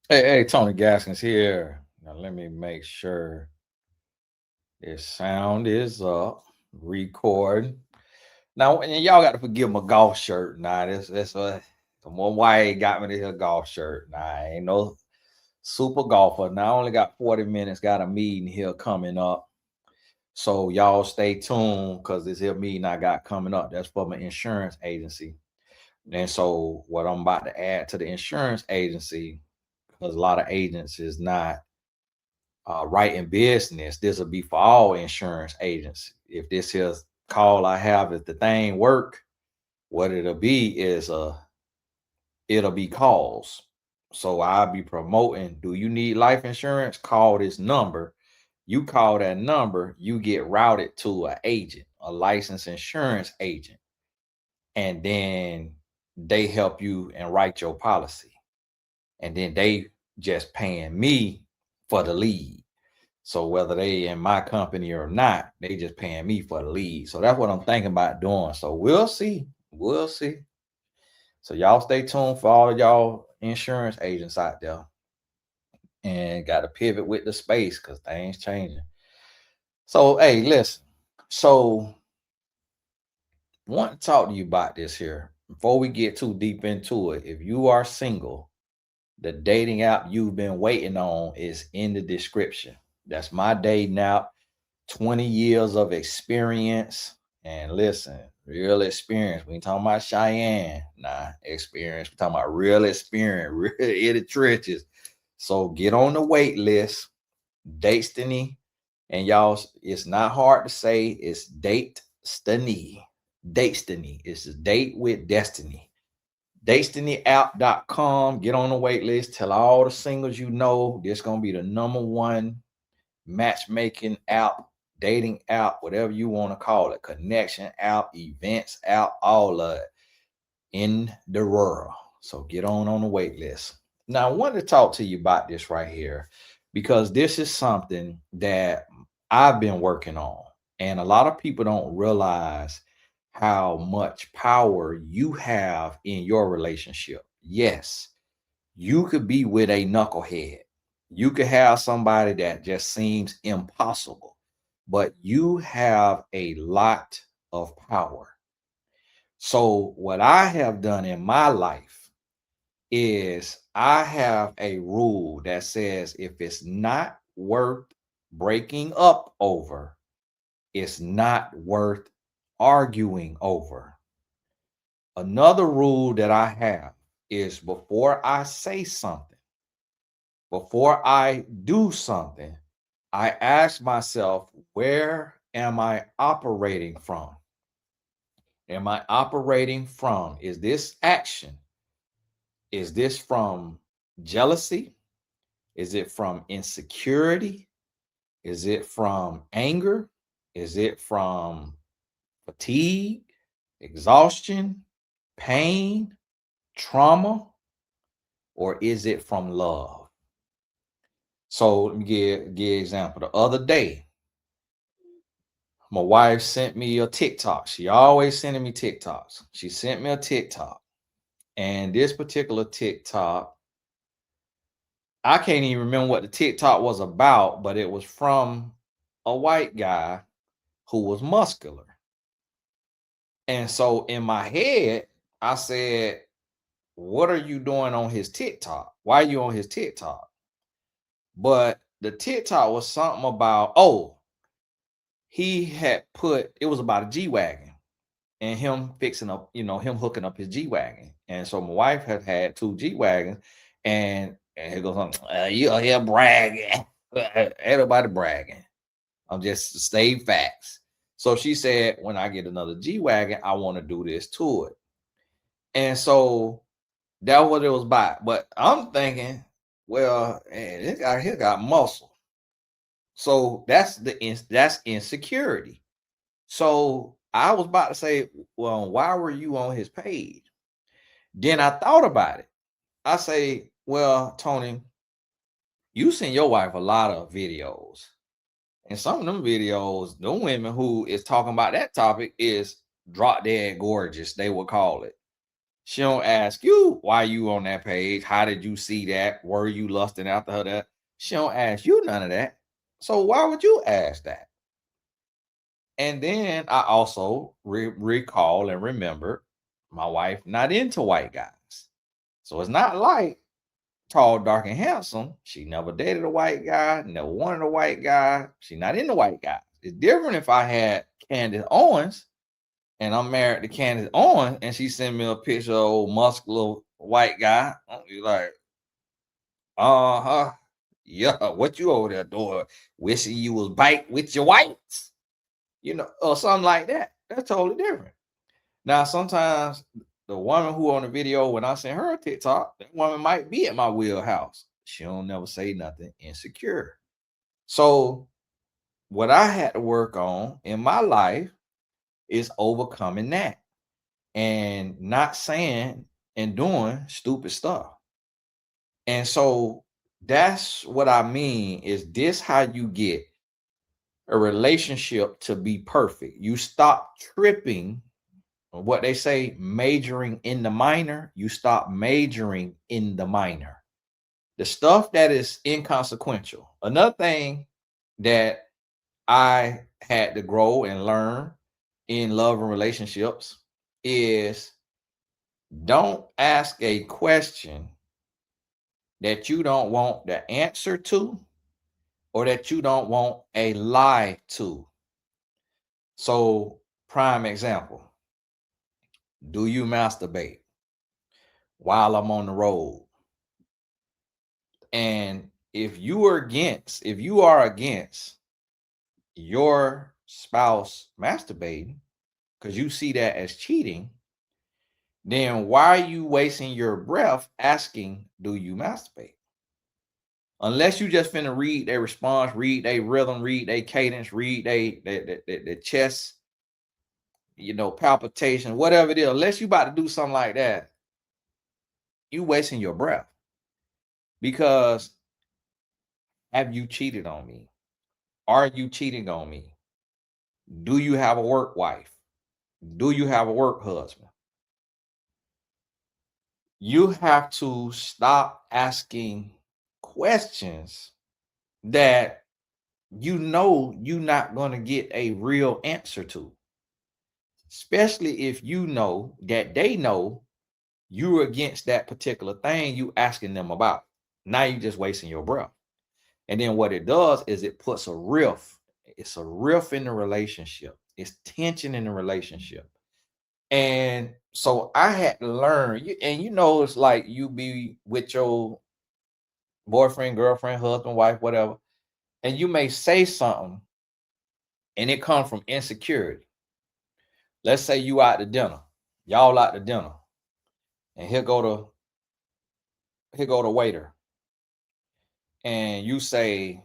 Hey, Tony Gaskins here. Now let me make sure this sound is up, recording. Now, and y'all got to forgive my golf shirt. Now, this some one white got me this golf shirt. Now, I ain't no super golfer. Now, I only got 40 minutes. Got a meeting here coming up. So y'all stay tuned because this here meeting I got coming up. That's for my insurance agency. And so what I'm about to add to the insurance agency, because a lot of agents is not right in business, this will be for all insurance agents. If this here call I have, if the thing work, what it'll be is it'll be calls. So I'll be promoting. Do you need life insurance? Call this number. You call that number, you get routed to an agent, a licensed insurance agent, and then they help you and write your policy. And then they just paying me for the lead. So whether they in my company or not, they just paying me for the lead. So that's what I'm thinking about doing. So we'll see. We'll see. So y'all stay tuned for all of y'all insurance agents out there. And got to pivot with the space because things changing. So hey, listen. So want to talk to you about this here. Before we get too deep into it, if you are single, the dating app you've been waiting on is in the description. That's my dating app. 20 years of experience. And listen, real experience. We ain't talking about Cheyenne. Nah, experience. We're talking about real experience, real in the trenches. So get on the wait list. Destiny. And y'all, it's not hard to say. It's Destiny. Destiny. It's a date with destiny. DestinyApp.com. Get on the wait list. Tell all the singles you know this gonna be the number one matchmaking app, dating app, whatever you want to call it, connection app, events app, all of it in the world. So get on the wait list. Now, I wanted to talk to you about this right here because this is something that I've been working on, and a lot of people don't realize how much power you have in your relationship. Yes, you could be with a knucklehead. You could have somebody that just seems impossible, but you have a lot of power. So, what I have done in my life is I have a rule that says if it's not worth breaking up over, it's not worth arguing over. Another rule that I have is before I say something, before I do something, I ask myself, where am I operating from? Am I operating from? Is this action? Is this from jealousy? Is it from insecurity? Is it from anger? Is it from fatigue, exhaustion, pain, trauma, or is it from love? So let me give example. The other day, my wife sent me a TikTok. She always sending me TikToks. She sent me a TikTok. And this particular TikTok, I can't even remember what the TikTok was about, but it was from a white guy who was muscular. And so in my head, I said, what are you doing on his TikTok? Why are you on his TikTok? But the TikTok was something about, oh, he had put, it was about a G Wagon and him fixing up, him hooking up his G Wagon. And so my wife had had two G Wagons, and he goes, you are here bragging. Everybody bragging. I'm just stating facts. So she said, when I get another G Wagon, I want to do this to it. And so that's what it was about. But I'm thinking, well, man, this guy here got muscle. So that's insecurity. So I was about to say, well, why were you on his page? Then I thought about it. I say, well, Tony, you send your wife a lot of videos. And some of them videos, the women who is talking about that topic is drop dead gorgeous, they will call it. She don't ask you why you on that page. How did you see that? Were you lusting after her? That she don't ask you none of that. So why would you ask that? And then I also recall and remember my wife not into white guys. So it's not like tall, dark, and handsome. She never dated a white guy, never wanted a white guy. She not into white guys. It's different if I had Candace Owens and I'm married to Candace Owens and she sent me a picture of old muscular white guy. I'm be like, uh-huh. Yeah, what you over there doing? Wishing you was bite with your whites, or something like that. That's totally different. Now, sometimes the woman who on the video, when I send her a TikTok, that woman might be at my wheelhouse. She don't never say nothing insecure. So what I had to work on in my life is overcoming that and not saying and doing stupid stuff. And so that's what I mean is this how you get a relationship to be perfect. You stop tripping what they say, majoring in the minor, you stop majoring in the minor. The stuff that is inconsequential. Another thing that I had to grow and learn in love and relationships is don't ask a question that you don't want the answer to or that you don't want a lie to. So, prime example, do you masturbate while I'm on the road? And if you are against your spouse masturbating because you see that as cheating, then why are you wasting your breath asking, do you masturbate? Unless you just finna read their response, read their rhythm, read their cadence, read their chest, palpitation, whatever it is. Unless you about to do something like that, you wasting your breath. Because have you cheated on me? Are you cheating on me? Do you have a work wife? Do you have a work husband? You have to stop asking questions that you're not going to get a real answer to. Especially if you know that they know you're against that particular thing you asking them about. Now you're just wasting your breath. And then what it does is it puts a rift. It's a rift in the relationship. It's tension in the relationship. And so I had to learn, and it's like you be with your boyfriend, girlfriend, husband, wife, whatever, and you may say something and it comes from insecurity. Let's say you out to dinner, y'all out to dinner, and here go the waiter, and you say,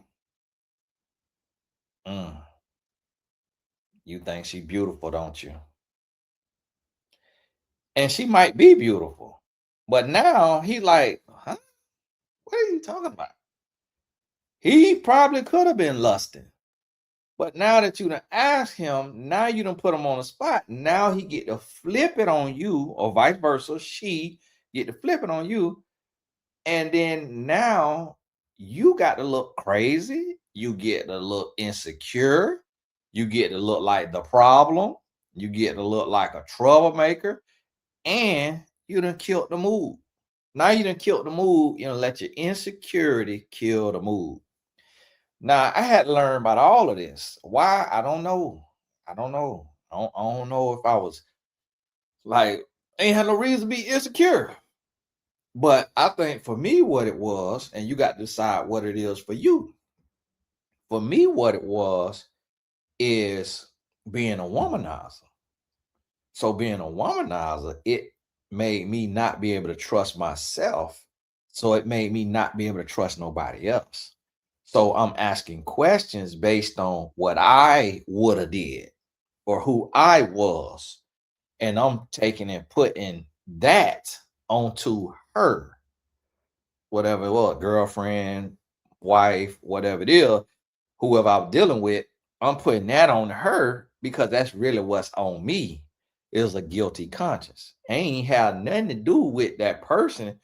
you think she beautiful, don't you? And she might be beautiful, but now he like, huh? What are you talking about? He probably could have been lusting. But now that you done asked him, now you done put him on the spot. Now he get to flip it on you, or vice versa. She get to flip it on you. And then now you got to look crazy. You get to look insecure. You get to look like the problem. You get to look like a troublemaker. And you done killed the mood. Now you done killed the mood. Let your insecurity kill the mood. Now I had to learn about all of this. Why? I don't know. I don't know. I don't know if I was like, ain't had no reason to be insecure. But I think for me, what it was, and you got to decide what it is for you. For me, what it was is being a womanizer. So being a womanizer, it made me not be able to trust myself. So it made me not be able to trust nobody else. So I'm asking questions based on what I would have did or who I was. And I'm taking and putting that onto her, whatever it was, girlfriend, wife, whatever it is, whoever I'm dealing with, I'm putting that on her because that's really what's on me. is a guilty conscience. Ain't had nothing to do with that person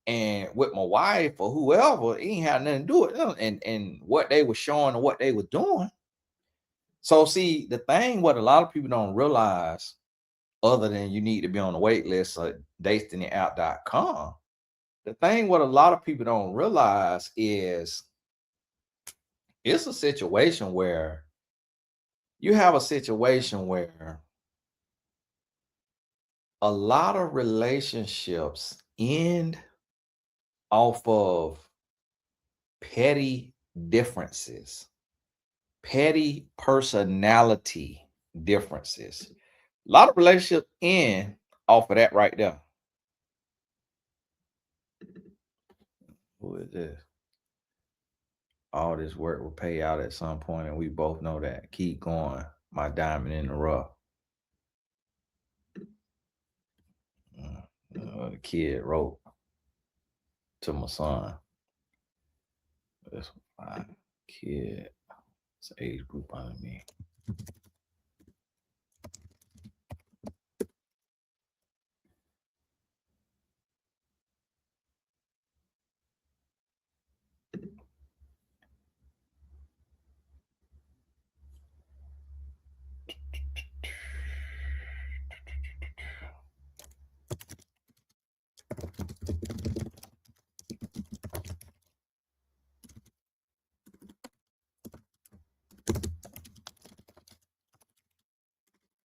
and with my wife or whoever. It ain't had nothing to do with them and what they were showing or what they were doing. So see, the thing what a lot of people don't realize, other than you need to be on the wait list at datingapp.com, the thing what a lot of people don't realize is it's a situation where you have a situation where a lot of relationships end off of petty differences, petty personality differences. A lot of relationships end off of that right there. Who is this? All this work will pay out at some point, and we both know that. Keep going, my diamond in the rough. The kid wrote to my son. This fine kid. It's age group under me.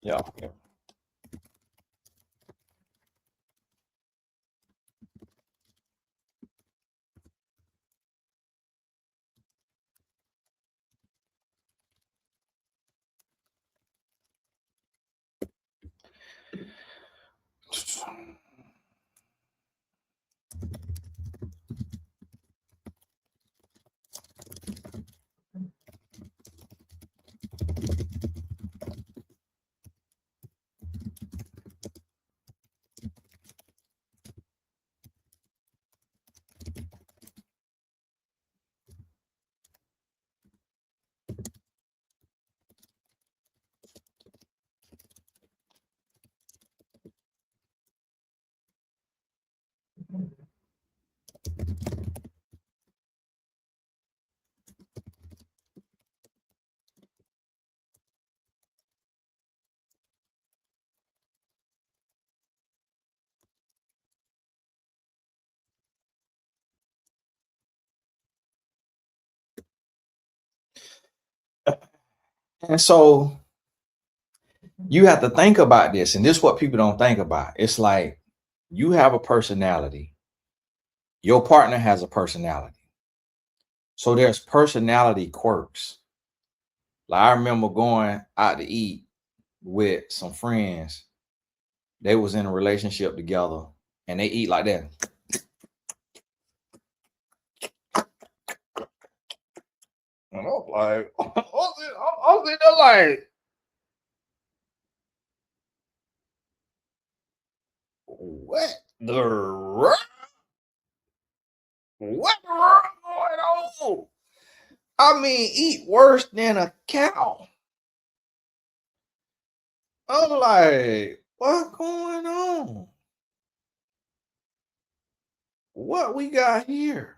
Yeah. And so you have to think about this, and this is what people don't think about. It's like you have a personality, your partner has a personality. So there's personality quirks. Like I remember going out to eat with some friends. They was in a relationship together and they eat like that. And I was like, I was in there like, what the what going on? I mean, eat worse than a cow. I'm like, what's going on? What we got here?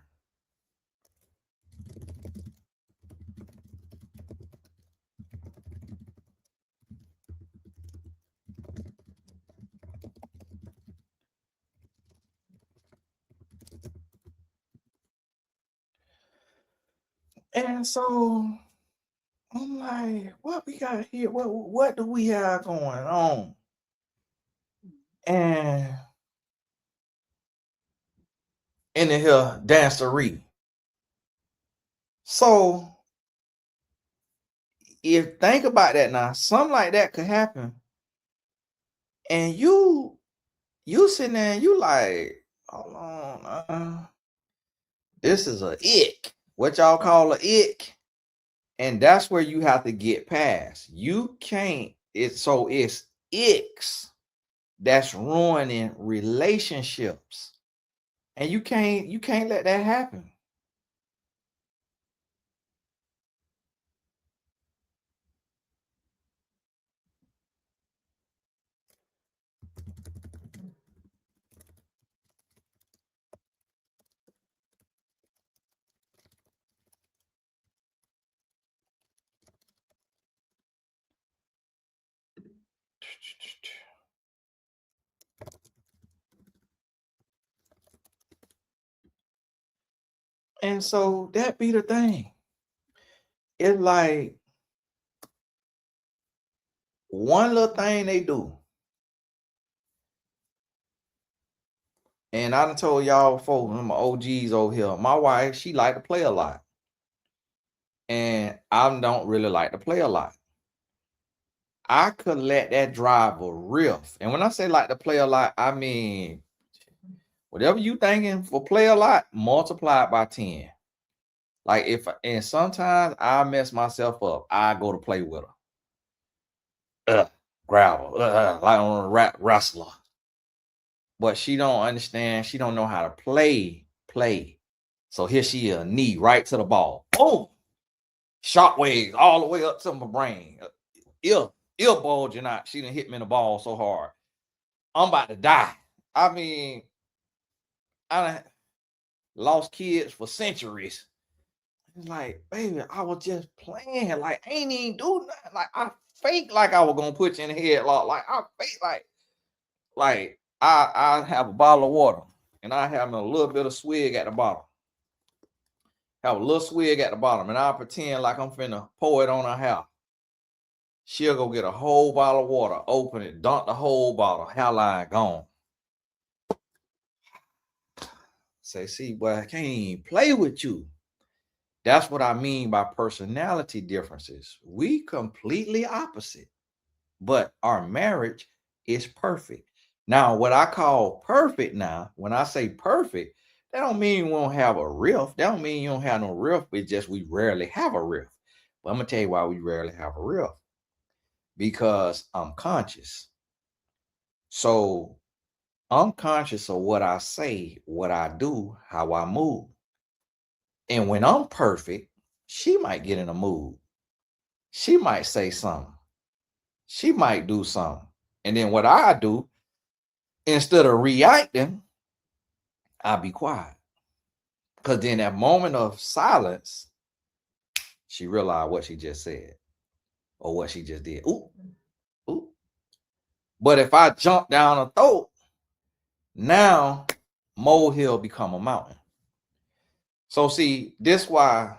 And so I'm like, what we got here? What do we have going on? And in the hill dancery. So if think about that now, something like that could happen, and you sitting there and you like, hold on, this is a ick. What y'all call a ick? And that's where you have to get past. You can't. It's icks that's ruining relationships, and you can't let that happen. And so that be the thing. It's like one little thing they do. And I done told y'all before, my OGs over here, my wife, she like to play a lot. And I don't really like to play a lot. I could let that driver riff. And when I say like to play a lot, I mean whatever you thinking for play a lot, multiply it by 10. Like and sometimes I mess myself up. I go to play with her. Gravel. Like on a wrestler. But she don't understand. She don't know how to play. So here she is, knee right to the ball. Oh, shockwaves all the way up to my brain. Ear bulging out. She done hit me in the ball so hard. I'm about to die. I mean, I done lost kids for centuries. It's like, baby, I was just playing. Like, I ain't even do nothing. Like, I fake like I was gonna put you in the headlock. Like, I fake like I have a bottle of water and I have a little bit of swig at the bottom. Have a little swig at the bottom, and I pretend like I'm finna pour it on her house. She'll go get a whole bottle of water, open it, dump the whole bottle, hairline gone. Say, see, boy, I can't even play with you. That's what I mean by personality differences. We completely opposite, but our marriage is perfect. Now, what I call perfect now, when I say perfect, that don't mean we won't have a rift. That don't mean you don't have no rift. It's just we rarely have a rift. But I'm gonna tell you why we rarely have a rift. Because I'm conscious. So I'm conscious of what I say, what I do, how I move. And when I'm perfect, she might get in a mood. She might say something. She might do something. And then what I do, instead of reacting, I'll be quiet. Because then that moment of silence, she realized what she just said or what she just did. Ooh, ooh. But if I jump down her throat, now molehill become a mountain. So see, this why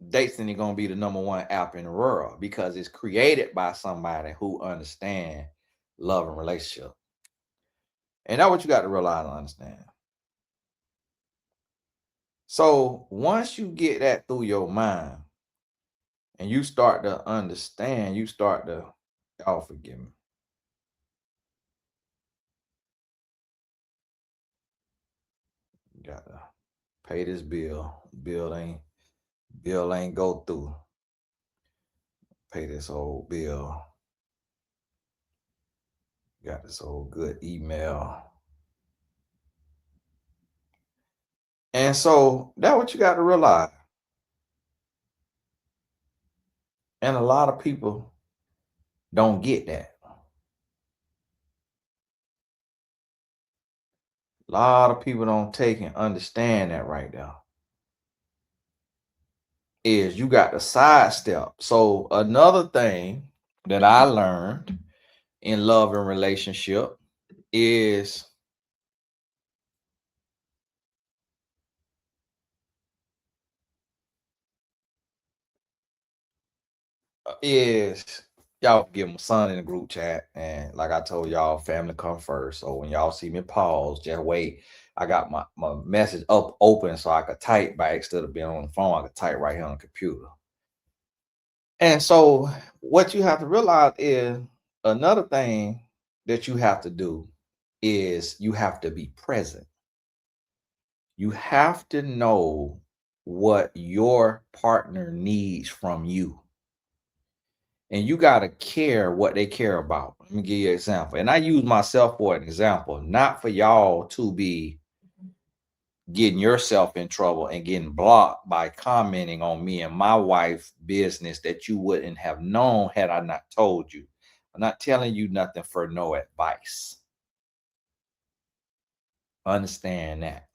Destiny gonna be the #1 app in the world, because it's created by somebody who understand love and relationship. And that's what you got to realize and understand. So once you get that through your mind and you start to understand, you start to, y'all forgive me. You gotta pay this bill. Bill ain't go through. Pay this whole bill. Got this whole good email. And so that's what you got to realize. And a lot of people don't get that. A lot of people don't take and understand that right now. Is you got to sidestep. So another thing that I learned in love and relationship is y'all give my son in the group chat, and like I told y'all, family come first. So when y'all see me pause, just wait. I got my message up open so I could type by instead of being on the phone. I could type right here on the computer. And so what you have to realize is another thing that you have to do is you have to be present. You have to know what your partner needs from you. And you got to care what they care about. Let me give you an example. And I use myself for an example, not for y'all to be getting yourself in trouble and getting blocked by commenting on me and my wife's business that you wouldn't have known had I not told you. I'm not telling you nothing for no advice. Understand that.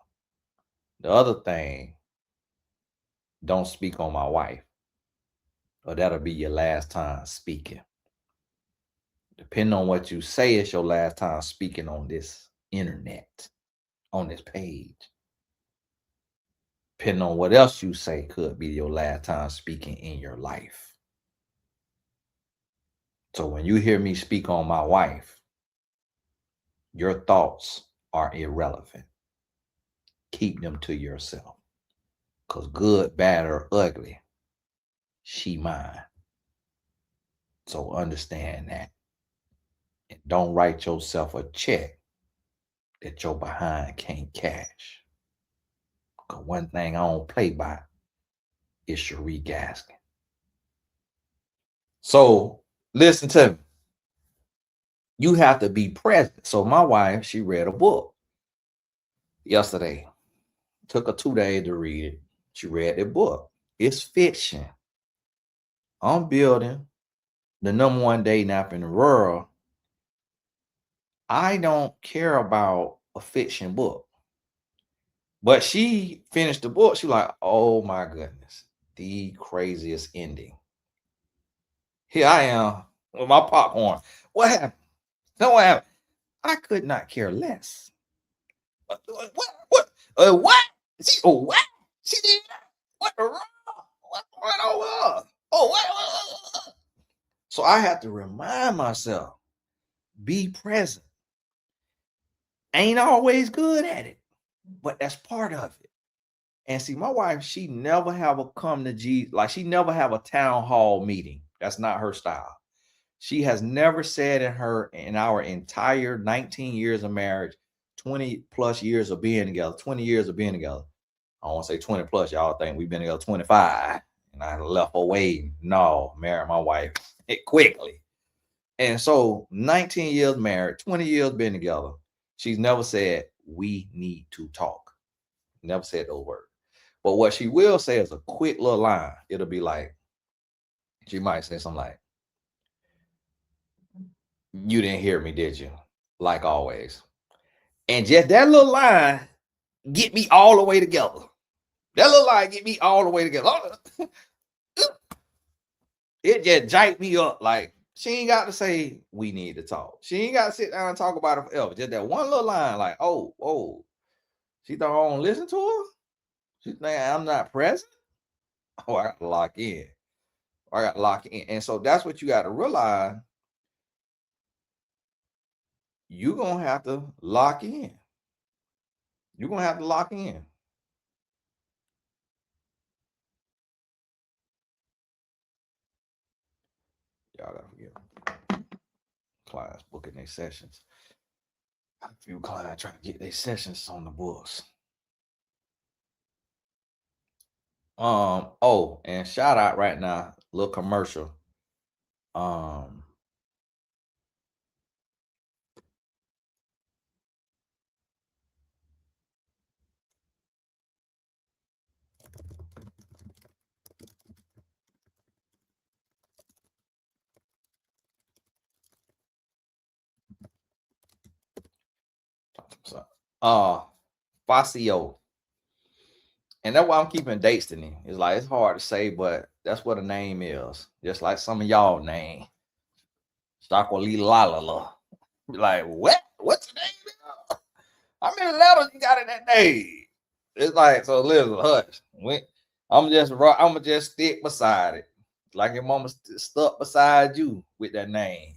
The other thing, don't speak on my wife, or that'll be your last time speaking. Depending on what you say, it's your last time speaking on this internet, on this page. Depending on what else you say, could be your last time speaking in your life. So when you hear me speak on my wife, your thoughts are irrelevant. Keep them to yourself. Because good, bad, or ugly, she mine. So understand that. And don't write yourself a check that your behind can't cash. Because one thing I don't play by is Cherie Gaskin. So listen to me. You have to be present. So my wife, she read a book yesterday. Took her 2 days to read it. She read the book. It's fiction. I'm building the #1 dating app in the world. I don't care about a fiction book. But she finished the book. She was like, oh my goodness, the craziest ending. Here I am with my popcorn. What happened? No, what happened? I could not care less. What? What? She did that? What the wrong? What going on? Oh, what? So I have to remind myself, be present. Ain't always good at it, but that's part of it. And see, my wife, she never have a come to Jesus, like she never have a town hall meeting. That's not her style. She has never said in our entire 19 years of marriage, 20 plus years of being together, 20 years of being together. I don't want to say 20 plus. Y'all think we've been together 25 and I left her waiting. No, married my wife quickly. And so 19 years married, 20 years been together. She's never said, we need to talk. Never said those words. But what she will say is a quick little line. It'll be like, she might say something like, you didn't hear me, did you? Like always. And just that little line get me all the way together. That little line get me all the way together. It just jiked me up. Like, she ain't got to say, we need to talk. She ain't got to sit down and talk about it forever. Just that one little line, like, oh. She thought I don't listen to her? She think I'm not present? Oh, I got to lock in. And so that's what you got to realize. You're going to have to lock in. You're going to have to lock in. Y'all got to forget. Clients booking their sessions. A few clients trying to get their sessions on the books. Oh, and shout out right now, little commercial. Facio. And that's why I'm keeping Destiny. It's like it's hard to say, but that's what a name is. Just like some of y'all name. Shakwali Lalala. Like, what? What's the name? How many letters you got in that name? It's like, so listen, hush. I'm just stick beside it. Like your mama stuck beside you with that name.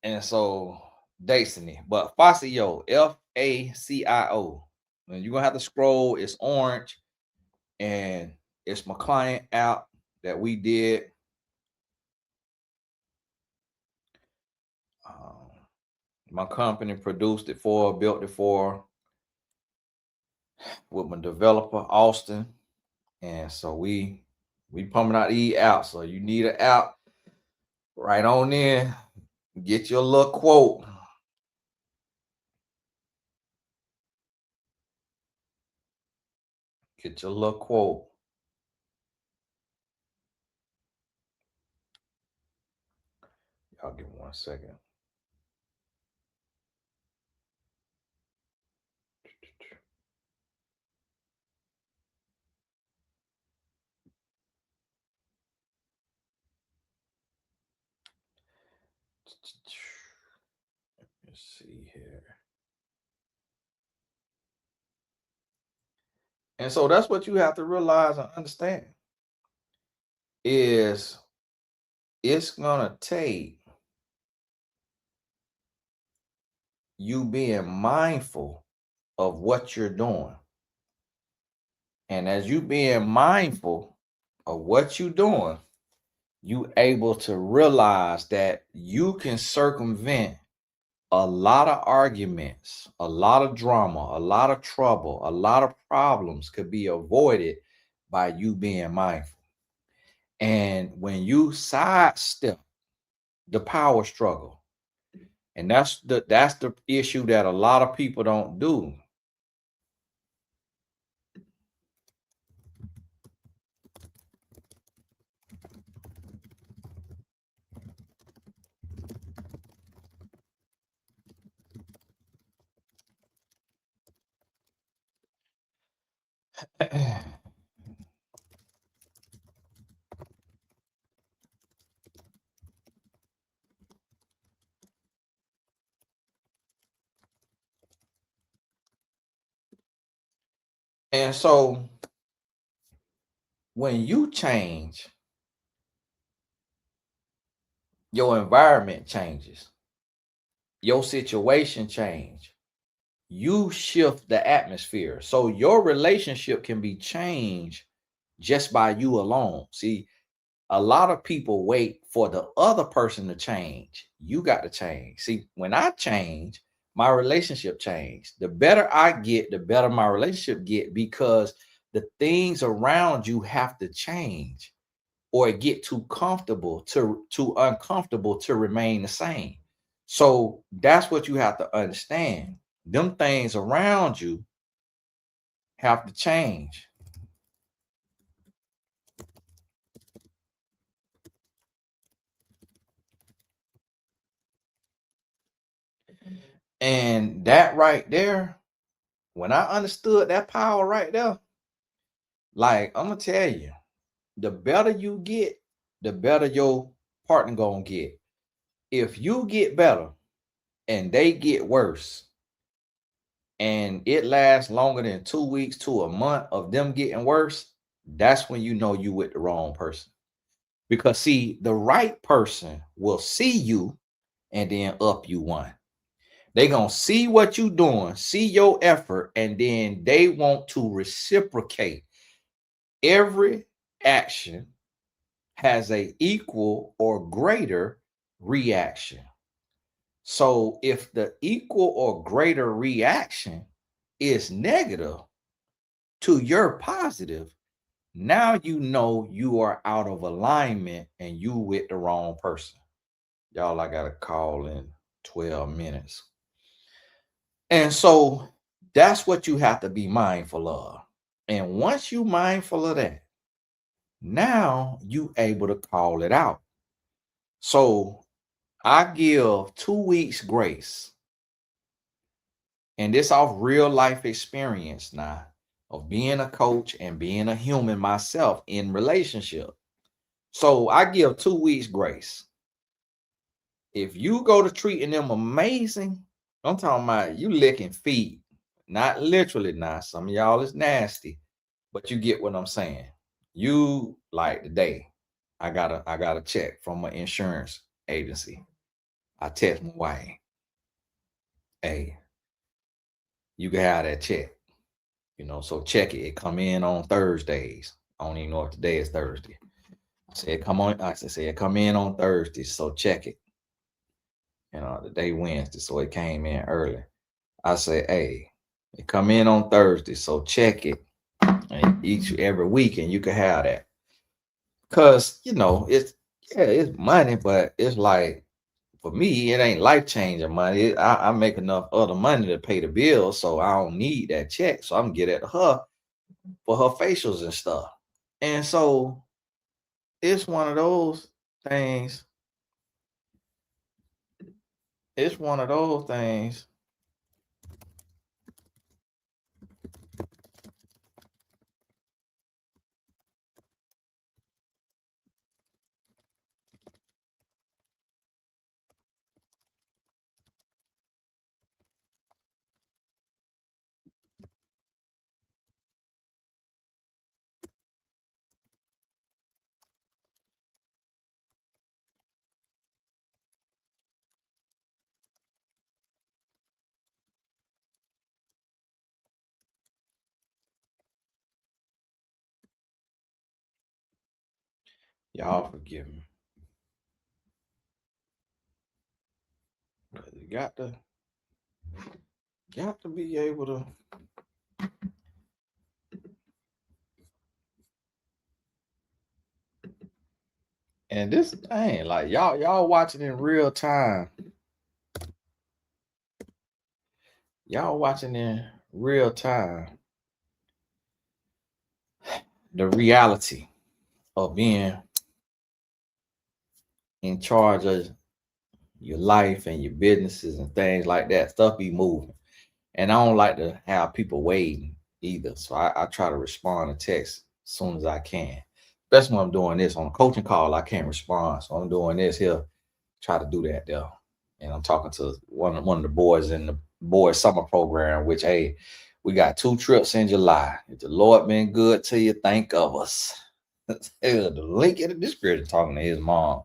And so Destiny, but Facio, Facio. And you're gonna have to scroll, it's orange, and it's my client app that we did. My company produced it for, built it for, with my developer Austin, and so we pumping out these apps. So you need an app, right on in, get your little quote. Get your little quote. Y'all give me 1 second. Let's see here. And so that's what you have to realize and understand is it's gonna take you being mindful of what you're doing. And as you being mindful of what you're doing, you able to realize that you can circumvent a lot of arguments, a lot of drama, a lot of trouble, a lot of problems could be avoided by you being mindful. And when you sidestep the power struggle, and that's the issue that a lot of people don't do. And so when you change, your environment changes, your situation change, you shift the atmosphere. So your relationship can be changed just by you alone. See, a lot of people wait for the other person to change. You got to change. See, when I change, my relationship changed. The better I get, the better my relationship get because the things around you have to change or get too comfortable to too uncomfortable to remain the same. So that's what you have to understand. Them things around you have to change. And that right there, when I understood that power right there, like I'm gonna tell you, the better you get, the better your partner gonna get. If you get better and they get worse, and it lasts longer than 2 weeks to a month of them getting worse, that's when you know you with the wrong person. Because see, the right person will see you and then up you one. They gonna see what you doing, see your effort, and then they want to reciprocate. Every action has a equal or greater reaction. So if the equal or greater reaction is negative to your positive, now you know you are out of alignment and you with the wrong person. Y'all, I got a call in 12 minutes. And so that's what you have to be mindful of. And once you mindful of that, now you able to call it out. So I give 2 weeks grace. And this off real life experience now of being a coach and being a human myself in relationship. So I give 2 weeks grace. If you go to treating them amazing, I'm talking about you licking feet, not literally now. Some of y'all is nasty, but you get what I'm saying. You like today, I got a check from my insurance agency. I text my wife, hey, you can have that check. So check it. It come in on Thursdays. I don't even know if today is Thursday. I said, come on. I said, it come in on Thursday. So check it. The day Wednesday. So it came in early. I say, hey, it come in on Thursday. So check it. And every week, and you can have that. Cause it's money, but it's like for me, it ain't life changing money. I make enough other money to pay the bills, so I don't need that check. So I'm get at her for her facials and stuff. And so it's one of those things. It's one of those things. Y'all forgive me. You got to be able to. And this thing, like y'all watching in real time. Y'all watching in real time the reality of being in charge of your life and your businesses and things like that. Stuff be moving. And I don't like to have people waiting either. So I try to respond to text as soon as I can. Especially when I'm doing this on a coaching call, I can't respond. So I'm doing this here, try to do that there. And I'm talking to one of the boys in the boys summer program, which hey, we got 2 trips in July. If the Lord been good to you, think of us. The link in the description talking to his mom.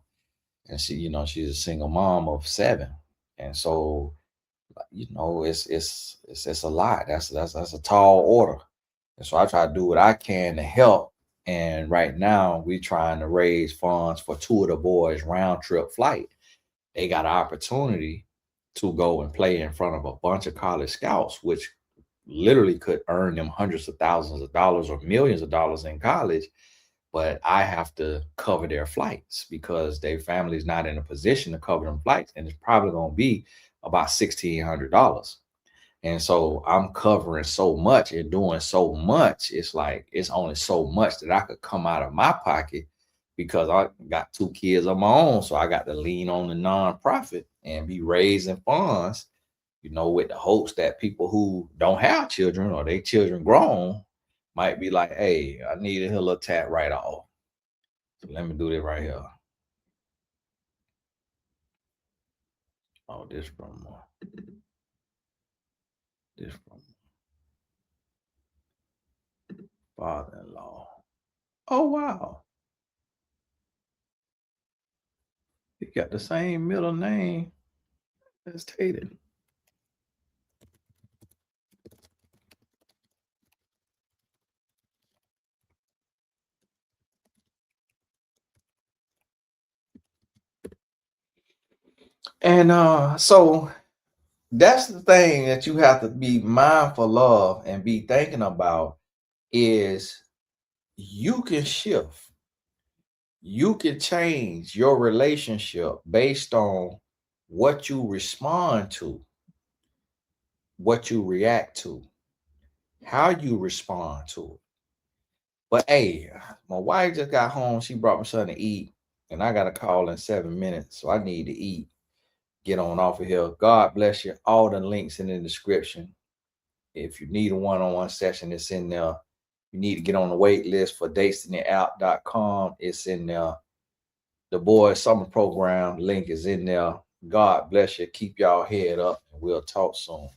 And she, she's a single mom of 7. And so it's a lot. That's a tall order. And so I try to do what I can to help. And right now we trying to raise funds for 2 of the boys round trip flight. They got an opportunity to go and play in front of a bunch of college scouts, which literally could earn them hundreds of thousands of dollars or millions of dollars in college. But I have to cover their flights because their family is not in a position to cover them flights. And it's probably going to be about $1,600. And so I'm covering so much and doing so much. It's like it's only so much that I could come out of my pocket because I got 2 kids of my own. So I got to lean on the nonprofit and be raising funds, with the hopes that people who don't have children or their children grown might be like, hey, I need a little tap right off. So let me do this right here. Oh, this from father-in-law. Oh, wow. He got the same middle name as Tatum. And so that's the thing that you have to be mindful of and be thinking about is you can shift. You can change your relationship based on what you respond to, what you react to, how you respond to it. But hey, my wife just got home. She brought my son to eat, and I got a call in 7 minutes, so I need to eat. Get on off of here. God bless you. All the links in the description. If you need a one-on-one session, it's in there. You need to get on the wait list for destinyApp.com. It's in there. The boys summer program link is in there. God bless you. Keep y'all head up, and we'll talk soon.